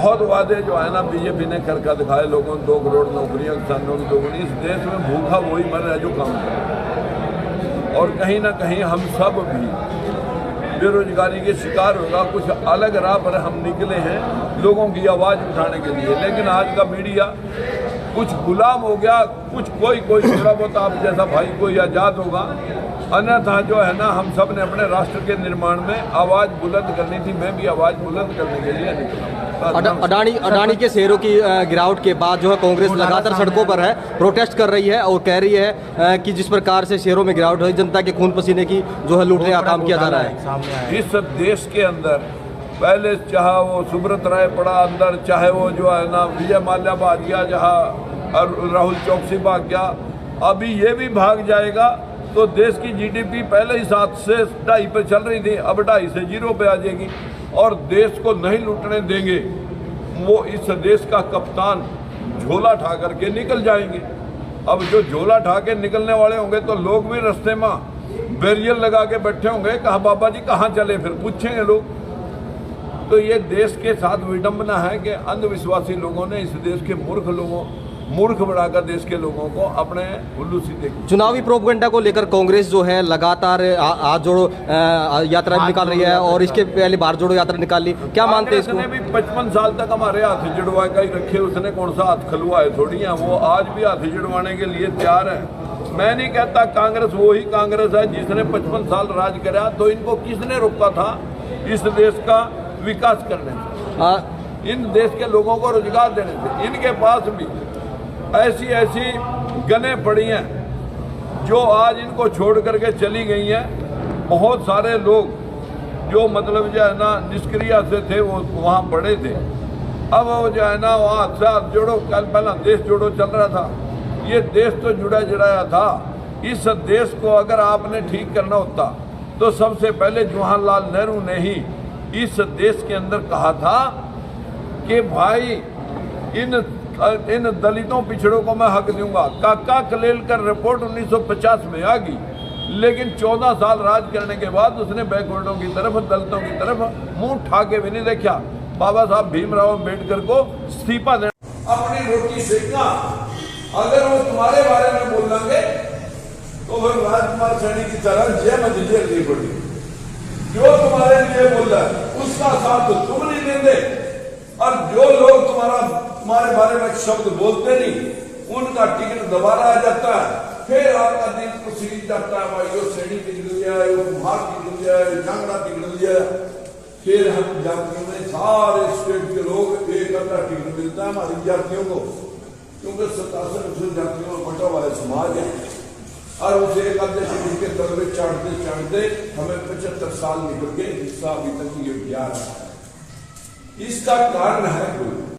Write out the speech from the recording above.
बहुत वादे जो है ना बीजेपी ने करके दिखाए लोगों को, 2 करोड़ नौकरियां किसानों को दोगुनी। इस देश में भूखा वही मर रहा है जो काम कर रहा है, और कहीं ना कहीं हम सब भी बेरोजगारी के शिकार होगा। कुछ अलग राह पर हम निकले हैं लोगों की आवाज़ उठाने के लिए, लेकिन आज का मीडिया कुछ गुलाम हो गया, कुछ कोई थोड़ा बहुत आप जैसा भाई कोई आज़ाद होगा, अन्यथा जो है ना हम सब ने अपने राष्ट्र के निर्माण में आवाज़ बुलंद करनी थी। मैं भी आवाज़ बुलंद करने के लिए निकला। अडानी के शेयरों की गिरावट के बाद जो है कांग्रेस लगातार सड़कों पर है, प्रोटेस्ट कर रही है और कह रही है कि जिस प्रकार से शेयरों में गिरावट हुई, जनता के खून पसीने की जो है लूटने का काम किया जा रहा है। इस देश के अंदर पहले चाहे वो सुब्रत राय पड़ा अंदर, चाहे वो जो है ना विजय माल्या भाग गया, जहाँ राहुल चौकसी भाग गया, अभी ये भी भाग जाएगा तो देश की जीडीपी पहले ही 7 से 2.5 पे चल रही थी, अब 2.5 से 0 पे आ जाएगी, और देश को नहीं लूटने देंगे। वो इस देश का कप्तान झोला उठा करके निकल जाएंगे। अब जो झोला उठा के निकलने वाले होंगे तो लोग भी रास्ते में बैरियर लगा के बैठे होंगे, कहा बाबा जी कहाँ चले, फिर पूछेंगे लोग। तो ये देश के साथ विडंबना है कि अंधविश्वासी लोगों ने इस देश के मूर्ख बनाकर देश के लोगों को अपने उल्लू सीधे। चुनावी प्रोपेगेंडा को लेकर कांग्रेस जो है लगातार हाथ जोड़ो यात्रा निकाल रही है, और इसके पहले भारत जोड़ो यात्रा निकाली। क्या मानते हैं इसको? उसने भी 55 साल तक हमारे हाथ जुड़वा का ही रखे, उसने कौन सा हाथ खलवाए थोड़ी है, वो आज भी हाथ जुड़वाने के लिए तैयार है। मैं नहीं कहता कांग्रेस वही कांग्रेस है जिसने 55 साल राज करा, तो इनको किसने रोका था इस देश का विकास करने से, इन देश के लोगों को रोजगार देने से। इनके पास भी ऐसी गनें पड़ी हैं जो आज इनको छोड़ करके चली गई हैं। बहुत सारे लोग जो मतलब जो है ना निष्क्रिय से थे वो वहाँ पड़े थे, अब वो जो है ना वहाँ से हाथ जोड़ो, कल पहला देश जोड़ो चल रहा था, ये देश तो जुड़ाया था। इस देश को अगर आपने ठीक करना होता तो सबसे पहले जवाहरलाल नेहरू ने ही इस देश के अंदर कहा था कि भाई इन दलितों पिछड़ों को मैं हक दूंगा। काका कलेलकर रिपोर्ट 1950 में आ गई, लेकिन 14 साल राज करने के बाद उसने बैकवर्डों की तरफ, दलितों की तरफ मुंह उठा के भी नहीं देखा। बाबा साहब भीमराव अम्बेडकर को इस्तीफा देना, अपनी रोटी सेकना, अगर वो तुम्हारे बारे में बोलेंगे तो फिर राजकुमार सैनी की तरह जेल दी पड़ी। जो तुम्हारे लिए बोल रहा है उसका साथ तुम नहीं देंगे, और जो लोग तुम्हारे बारे में शब्द बोलते नहीं उनका टिकट दोबारा आ जाता है, फिर आपका दिल को सीख जाता है, भाई वो सैनी निकल जाए, वो कुम्हार निकल जाए, जांगड़ा निकल जाए। फिर हम जातियों में सारे स्टेट के लोग एक अद्धा टिकट मिलता है हमारी जातियों को, क्योंकि 87% जातियों में बटा हुआ समाज है, और उसे एक आधे टिकट के तलबे चढ़ते हमें 75 साल निकल के हिस्सा अभी तक ये प्यार है। इसका कारण है कोई